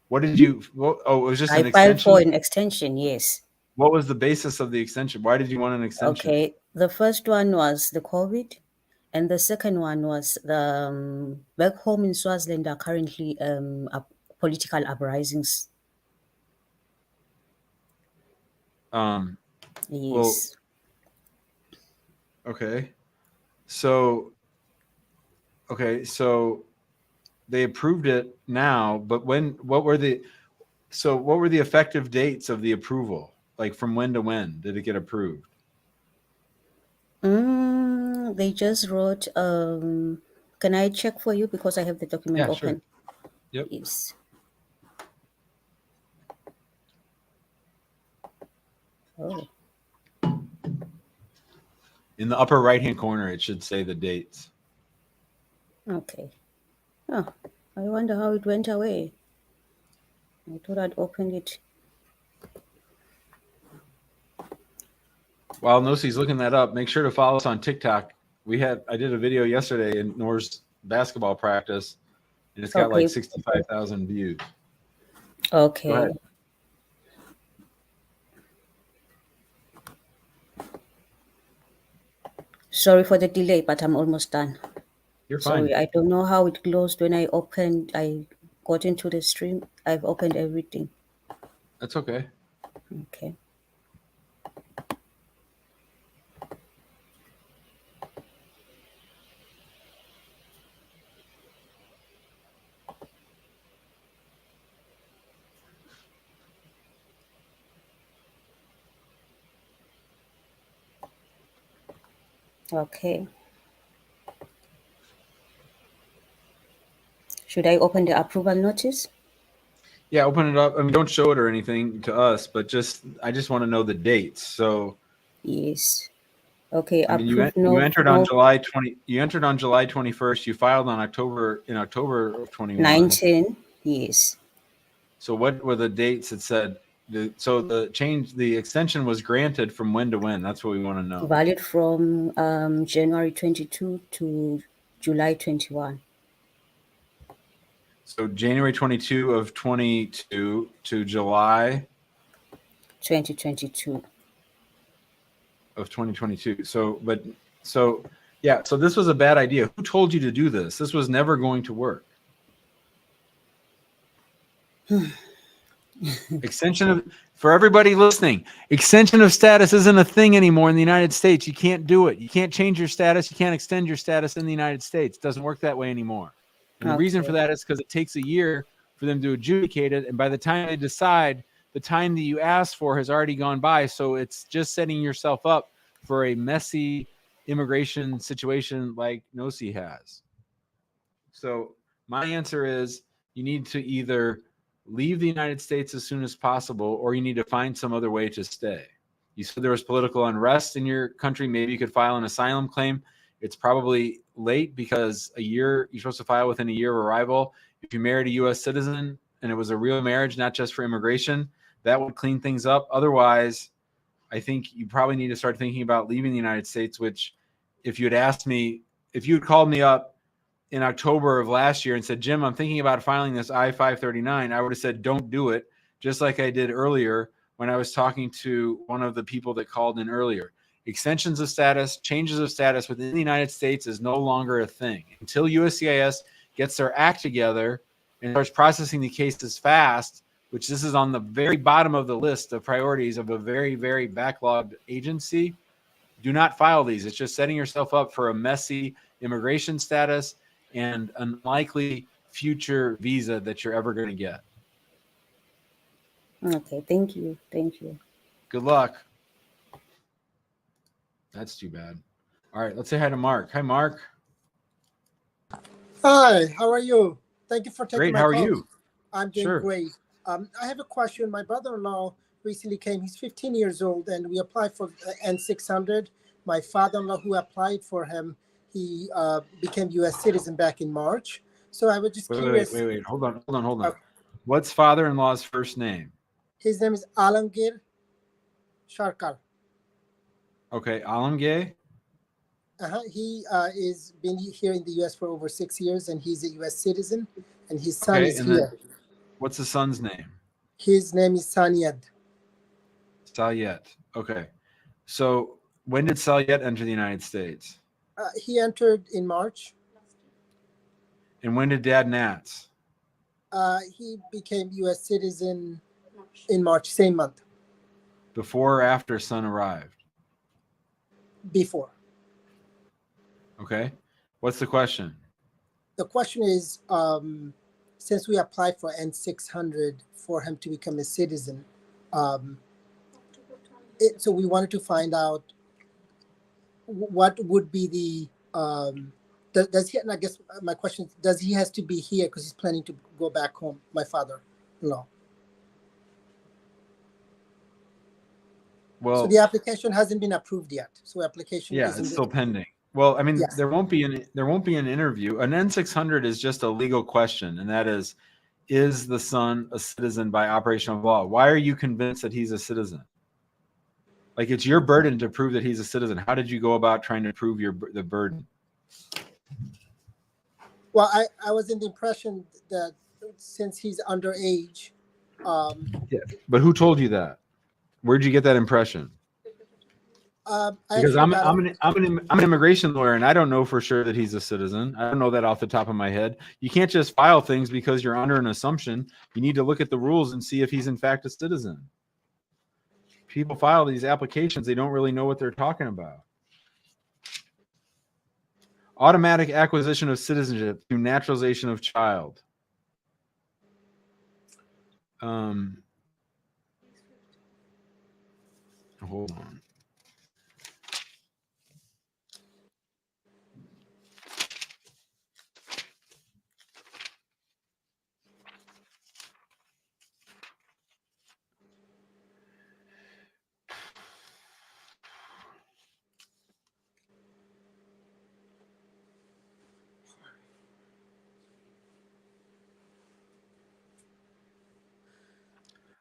What did you? Oh, it was just I an filed for extension. an extension. Yes. What was the basis of the extension? Why did you want an extension? Okay. The first one was the COVID, and the second one was the back home in Swaziland are currently political uprisings. Well, Yes. okay. So they approved it now, but what were the effective dates of the approval? Like from when to when did it get approved? They just wrote. Can I check for you because I have the document Yeah, sure. open? Yep. Yes. Oh, In the upper right-hand corner, it should say the dates. okay. Oh, I wonder how it went away. I thought I'd opened it. While Nosi's looking that up, make sure to follow us on TikTok. I did a video yesterday in Noor's basketball practice, and it's got Okay. like 65,000 views. Okay. Go ahead. Sorry for the delay, but I'm almost done. You're fine. Sorry, I don't know how it closed when I got into the stream. I've opened everything. That's okay. Okay. Okay. Should I open the approval notice? Yeah, open it up. I mean, don't show it or anything to us, but I just want to know the dates. So, Yes. Okay. I mean, Approved. you entered on July 20. You entered on July 21st. You filed on October of 21. 19. Yes. So, what were the dates that said? The extension was granted from when to when? That's what we want to know. Valid from January 22 to July 21. So January 22 of 22 to July 2022. Of 2022. So this was a bad idea. Who told you to do this? This was never going to work. For everybody listening, extension of status isn't a thing anymore in the United States. You can't do it. You can't change your status. You can't extend your status in the United States. It doesn't work that way anymore. And the reason for that is because it takes a year for them to adjudicate it. And by the time they decide, the time that you asked for has already gone by. So it's just setting yourself up for a messy immigration situation like Nosi has. So my answer is you need to either leave the United States as soon as possible, or you need to find some other way to stay. You said there was political unrest in your country. Maybe you could file an asylum claim. It's probably late because you're supposed to file within a year of arrival. If you married a U.S. citizen and it was a real marriage, not just for immigration, that would clean things up. Otherwise, I think you probably need to start thinking about leaving the United States, which if you had asked me, if you had called me up in October of last year and said, Jim, I'm thinking about filing this I-539, I would have said, don't do it, just like I did earlier when I was talking to one of the people that called in earlier. Extensions of status, changes of status within the United States is no longer a thing. Until USCIS gets their act together and starts processing the cases fast, which this is on the very bottom of the list of priorities of a very, very backlogged agency, do not file these. It's just setting yourself up for a messy immigration status and unlikely future visa that you're ever going to get. Okay, thank you. Thank you. Good luck. That's too bad. All right, let's say hi to Mark. Hi, Mark. Hi, how are you? Thank you for taking Great. my How are call. you? I'm doing Sure. great. I have a question. My brother-in-law recently came. He's 15 years old, and we applied for N600. My father-in-law, who applied for him, he became U.S. citizen back in March. So I was just curious. Wait. Hold on. Okay. What's father-in-law's first name? His name is Alamgir Sharkar. Okay, Alamgir. He is been here in the U.S. for over 6 years, and he's a U.S. citizen, and his son is and here. then what's the son's name? His name is Sanyad. Salyet. Okay. So when did Salyet enter the United States? He entered in March. And when did Dad Nats? He became U.S. citizen in March, same month. Before or after son arrived? Before. Okay. What's the question? The question is, since we applied for N600 for him to become a citizen, so we wanted to find out what would be the, does he, and I guess my question is, does he has to be here because he's planning to go back home, my father-in-law? Well, so the application hasn't been approved yet. So application yeah, it's still pending. Well, I mean, yes. there won't be an interview. An N600 is just a legal question, and that is the son a citizen by operation of law? Why are you convinced that he's a citizen? Like, it's your burden to prove that he's a citizen. How did you go about trying to prove the burden? Well, I was in the impression that since he's underage. Yeah, but who told you that? Where'd you get that impression? Because I'm an immigration lawyer, and I don't know for sure that he's a citizen. I don't know that off the top of my head. You can't just file things because you're under an assumption. You need to look at the rules and see if he's in fact a citizen. People file these applications, they don't really know what they're talking about. Automatic acquisition of citizenship through naturalization of child. Hold on.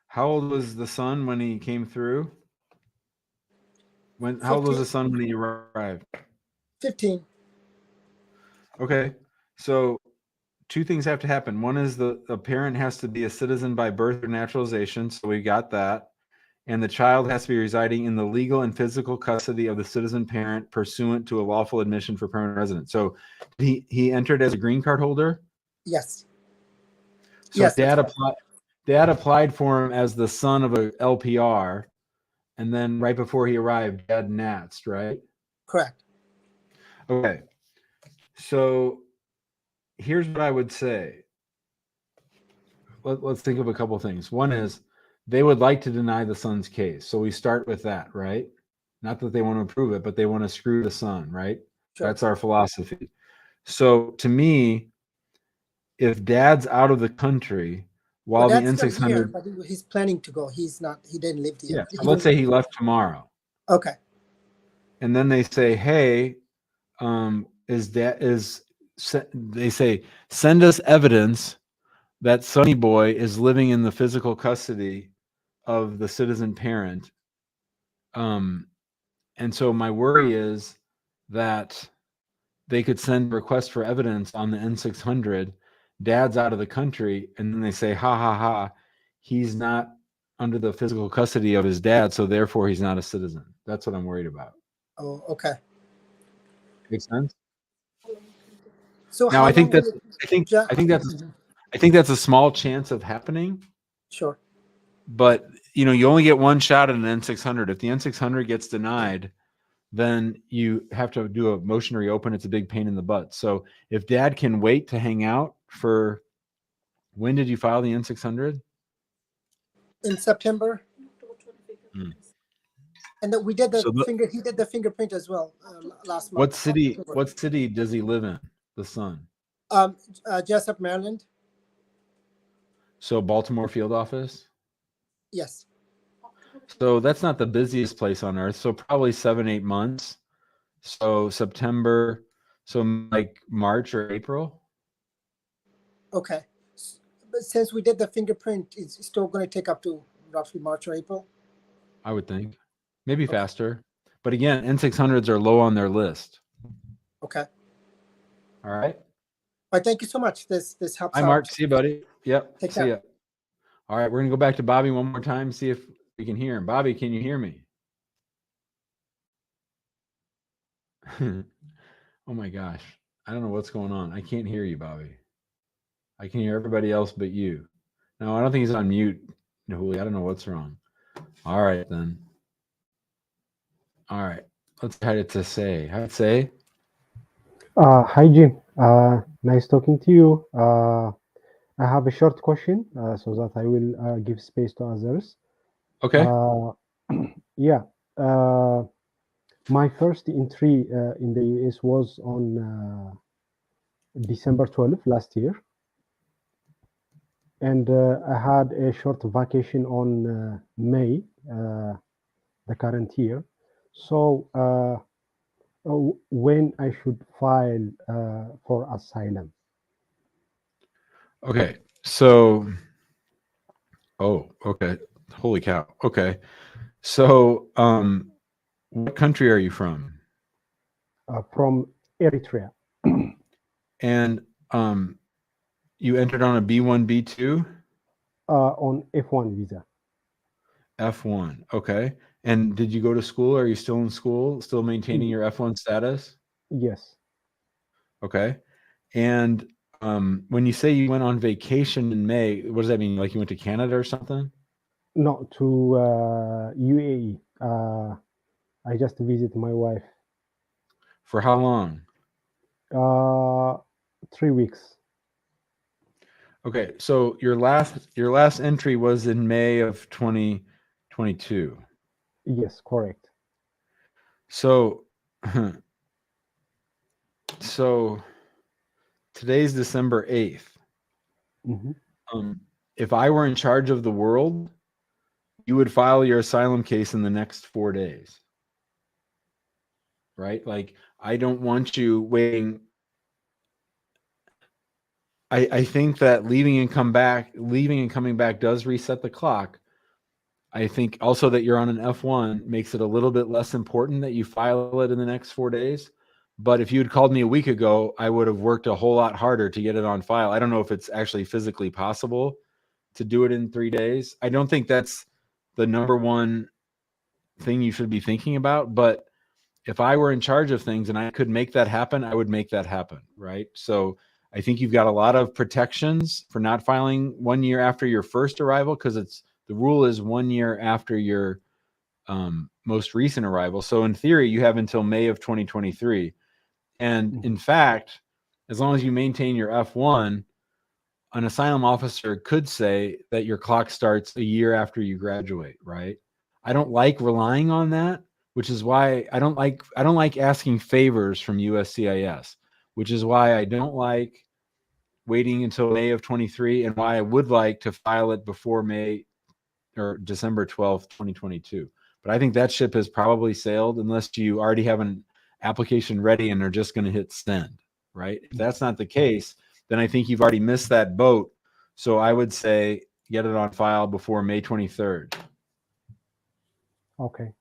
How old was the son when he came through? How old was the son when he arrived? 15. Okay, so two things have to happen. One is the parent has to be a citizen by birth or naturalization, so we got that. And the child has to be residing in the legal and physical custody of the citizen parent pursuant to a lawful admission for permanent residence. So he entered as a green card holder? Yes. So yes, Dad applied for him as the son of a LPR, and then right before he arrived, Dad natsed, right? Correct. Okay. So here's what I would say. Let's think of a couple things. One is they would like to deny the son's case. So we start with that, right? Not that they want to approve it, but they want to screw the son, right? Sure. That's our philosophy. So to me, if Dad's out of the country while the N600, here, but he's planning to go. He's not. He didn't live here. Yeah. Let's say he left tomorrow. Okay. And then they say, "Hey, they say send us evidence that Sonny Boy is living in the physical custody of the citizen parent." And so my worry is that they could send requests for evidence on the N-600. Dad's out of the country, and then they say, ha, ha, ha, he's not under the physical custody of his dad, so therefore he's not a citizen. That's what I'm worried about. Oh, okay. Makes sense? So Now, how I think long that's will I think Ja- I think that's a small chance of happening. Sure. But you know, you only get one shot at an N-600. If the N-600 gets denied, then you have to do a motion to reopen. It's a big pain in the butt. So if dad can wait to hang out for, when did you file the N-600? In September. Hmm. And then we did So he did the fingerprint as well last month. What city does he live in, the son? Jessup, Maryland. So Baltimore field office? Yes. So that's not the busiest place on earth. So probably 7-8 months. So September, so like March or April. Okay. But since we did the fingerprint, it's still going to take up to roughly March or April. I would think, maybe faster. But again, N-600s are low on their list. Okay. All right. But thank you so much. This helps Hi, out. Mark. See you, buddy. Yep. Take See care. ya. All right, we're gonna go back to Bobby one more time, see if we can hear him. Bobby, can you hear me? Oh my gosh, I don't know what's going on. I can't hear you, Bobby. I can hear everybody else but you. No, I don't think he's on mute, Julie. I don't know what's wrong. All right then. All right, let's try to say. How'd say? Hi, Jim. Nice talking to you. I have a short question so that I will give space to others. Okay. Yeah. My first entry in the US was on December 12th last year. And I had a short vacation on May, the current year. So when I should file for asylum? Okay. So, oh, okay. Holy cow. Okay. So, what country are you from? From Eritrea. And you entered on a B1, B2? On F1 visa. F1. Okay. And did you go to school? Are you still in school? Still maintaining your F1 status? Yes. Okay. And when you say you went on vacation in May, what does that mean? Like you went to Canada or something? No, to UAE. I just visit my wife. For how long? 3 weeks. Okay. So your last entry was in May of 2022. Yes, correct. So so today's December 8th. Mm-hmm. If I were in charge of the world, you would file your asylum case in the next 4 days. Right? Like, I don't want you waiting. I think that leaving and coming back does reset the clock. I think also that you're on an F1 makes it a little bit less important that you file it in the next 4 days. But if you had called me a week ago, I would have worked a whole lot harder to get it on file. I don't know if it's actually physically possible to do it in 3 days. I don't think that's the number one thing you should be thinking about. But if I were in charge of things and I could make that happen, I would make that happen, right? So I think you've got a lot of protections for not filing 1 year after your first arrival, because the rule is 1 year after your most recent arrival. So in theory, you have until May of 2023. And in fact, as long as you maintain your F1, an asylum officer could say that your clock starts a year after you graduate, right? I don't like relying on that, which is why I don't like asking favors from USCIS, which is why I don't like waiting until May of 23, and why I would like to file it before May or December 12th, 2022. But I think that ship has probably sailed unless you already have an application ready and are just going to hit send, right? If that's not the case, then I think you've already missed that boat. So I would say get it on file before May 23rd. Okay.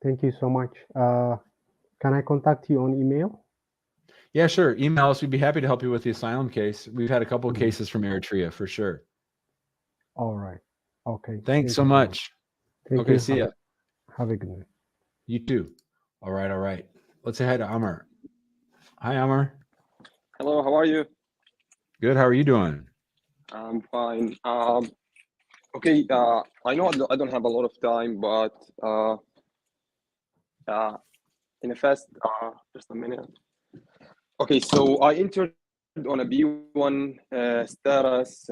Thank you so much. Can I contact you on email? Yeah, sure. Email us. We'd be happy to help you with the asylum case. We've had a couple of cases from Eritrea for sure. All right. Okay. Thanks so much. Thank Okay, you. see ya. Have a good night. You too. All right, all right. Let's say hi to Amr. Hi, Amr. Hello, how are you? Good. How are you doing? I'm fine. Okay, I know I don't have a lot of time, but in a fast, just a minute. Okay, so I entered on a B1 status.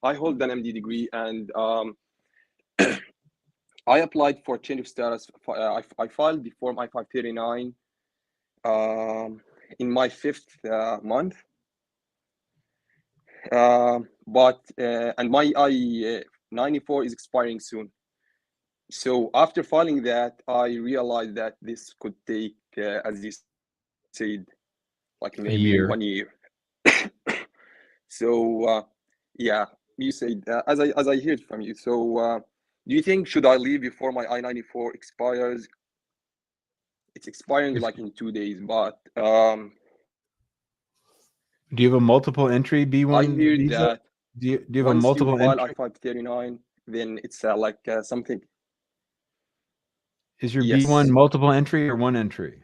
I hold an MD degree, and I applied for change of status. I filed the form I-539 in my 5th month. But and my I-94 is expiring soon. So after filing that, I realized that this could take, as you said, like maybe 1 year. So yeah, you said as I heard from you. So do you think should I leave before my I-94 expires? It's expiring like in 2 days, but do you have a multiple entry B1 I heard visa? that Do you have a once multiple you file entry? I-539, then it's like something. Is your Yes. B1 multiple entry or one entry?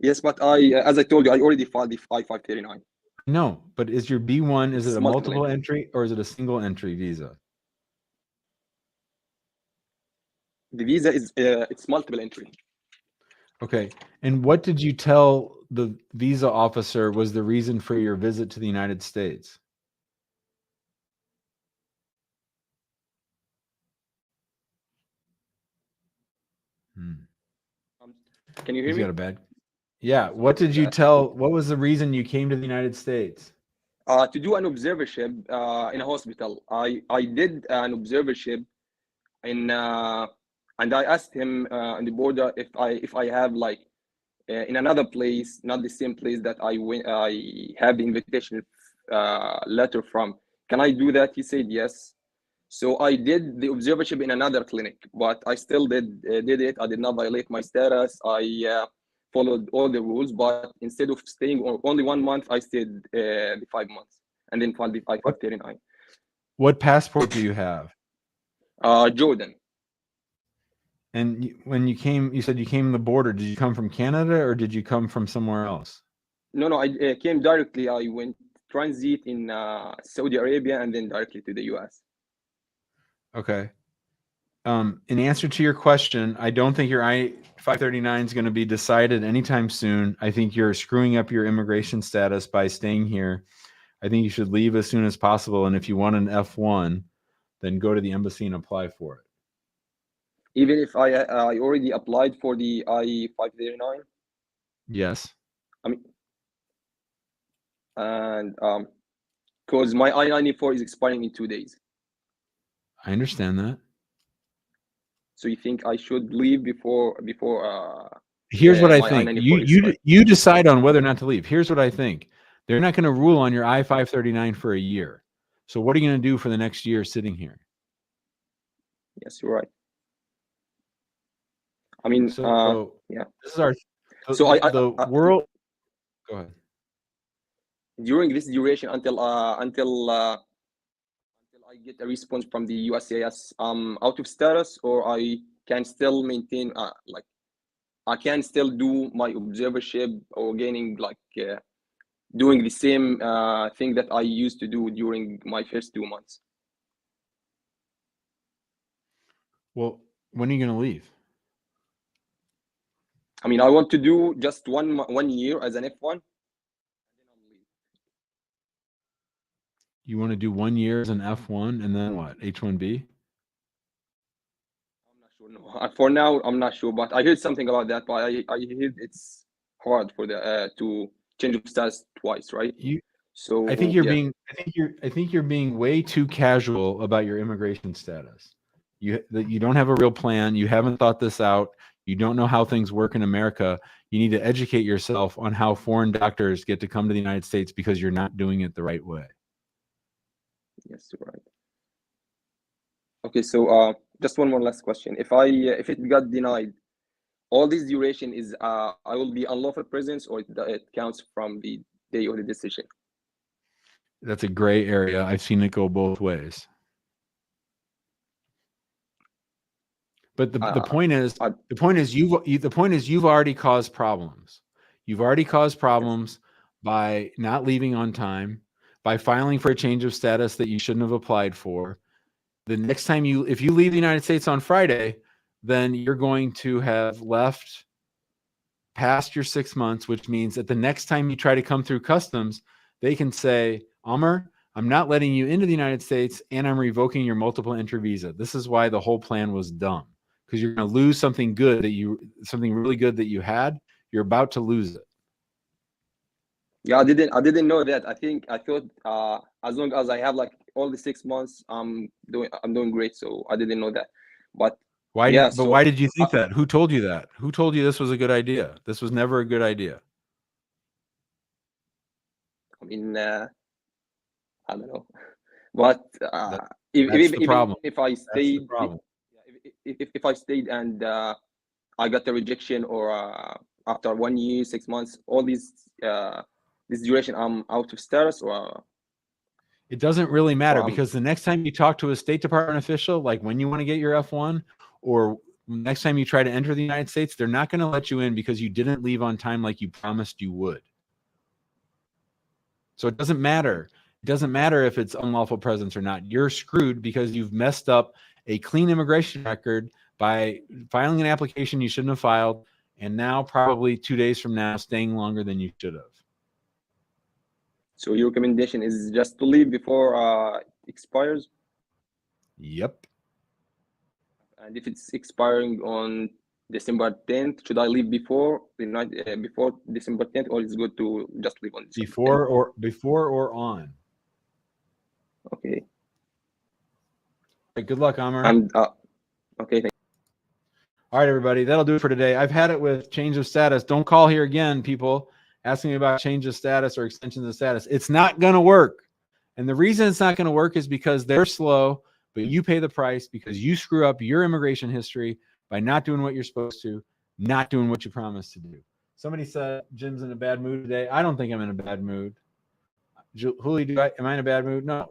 Yes, but as I told you, I already filed the I-539. No, but is your B1, is it a multiple multiple entry or is it a single entry visa? The visa is it's multiple entry. Okay. And what did you tell the visa officer was the reason for your visit to the United States? Can you hear He's me? got a bad. Yeah. What did you tell? What was the reason you came to the United States? To do an observership in a hospital. I did an observership in and I asked him on the border if I have like in another place, not the same place that I have the invitation letter from. Can I do that? He said yes. So I did the observership in another clinic, but I still did it. I did not violate my status. I followed all the rules, but instead of staying only 1 month, I stayed the 5 months and then filed the I-539. What passport do you have? Jordan. And when you came, you said you came the border. Did you come from Canada or did you come from somewhere else? No, I came directly. I went transit in Saudi Arabia and then directly to the US. Okay. In answer to your question, I don't think your I-539 is going to be decided anytime soon. I think you're screwing up your immigration status by staying here. I think you should leave as soon as possible. And if you want an F1, then go to the embassy and apply for it. Even if I already applied for the I-539? Yes. I mean, and because my I-94 is expiring in 2 days. I understand that. So you think I should leave before Here's what I think. I-94 You decide on whether or not to leave. Here's what I think. They're not going to rule on your I-539 for a year. So what are you going to do for the next year sitting here? Yes, you're right. I mean, yeah. This is our. So the world. Go ahead. During this duration until I get a response from the USCIS, out of status, or I can still maintain like I can still do my observership or gaining like doing the same thing that I used to do during my first 2 months. Well, when are you going to leave? I mean, I want to do just 1 year as an F1. You want to do 1 year as an F1 and then what? H1B? I'm not sure. No, for now, I'm not sure. But I heard something about that. But I heard it's hard for the to change of status twice, right? So I think you're being way too casual about your immigration status. You don't have a real plan. You haven't thought this out. You don't know how things work in America. You need to educate yourself on how foreign doctors get to come to the United States because you're not doing it the right way. Yes, you're right. Okay, so just one more last question. If it got denied, all this duration is I will be unlawful presence, or it counts from the day of the decision? That's a gray area. I've seen it go both ways. But the point is you've already caused problems. You've already caused problems by not leaving on time, by filing for a change of status that you shouldn't have applied for. The next time if you leave the United States on Friday, then you're going to have left past your 6 months, which means that the next time you try to come through customs, they can say, Amr, I'm not letting you into the United States and I'm revoking your multiple entry visa. This is why the whole plan was dumb, because you're going to lose something good something really good that you had. You're about to lose it. Yeah, I didn't know that. I thought as long as I have like all the 6 months, I'm doing great. So I didn't know that. But why did you think that? Who told you that? Who told you this was a good idea? This was never a good idea. I mean, I don't know. But even if I stayed, if I stayed and I got the rejection, or after 1 year, 6 months, all this duration, I'm out of status, or it doesn't really matter, because the next time you talk to a State Department official, like when you want to get your F1, or next time you try to enter the United States, they're not going to let you in because you didn't leave on time like you promised you would. So it doesn't matter. It doesn't matter if it's unlawful presence or not. You're screwed because you've messed up a clean immigration record by filing an application you shouldn't have filed, and now probably 2 days from now staying longer than you should have. So your recommendation is just to leave before it expires? Yep. And if it's expiring on December 10th, should I leave before before December 10th, or it's good to just leave on December 10th? Before or on? Okay. Good luck, Amr. And okay, thank you. All right, everybody, that'll do it for today. I've had it with change of status. Don't call here again, people, asking me about change of status or extensions of status. It's not going to work. And the reason it's not going to work is because they're slow, but you pay the price because you screw up your immigration history by not doing what you're supposed to, not doing what you promised to do. Somebody said Jim's in a bad mood today. I don't think I'm in a bad mood. Julio, am I in a bad mood? No,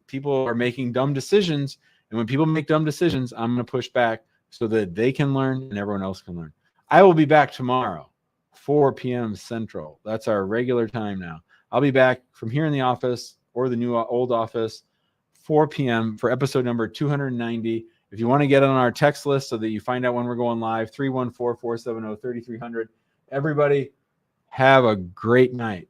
people are making dumb decisions. And when people make dumb decisions, I'm going to push back so that they can learn and everyone else can learn. I will be back tomorrow, 4 p.m. Central. That's our regular time now. I'll be back from here in the office or the new old office, 4 p.m. for episode number 290. If you want to get on our text list so that you find out when we're going live, 314-470-3300. Everybody, have a great night.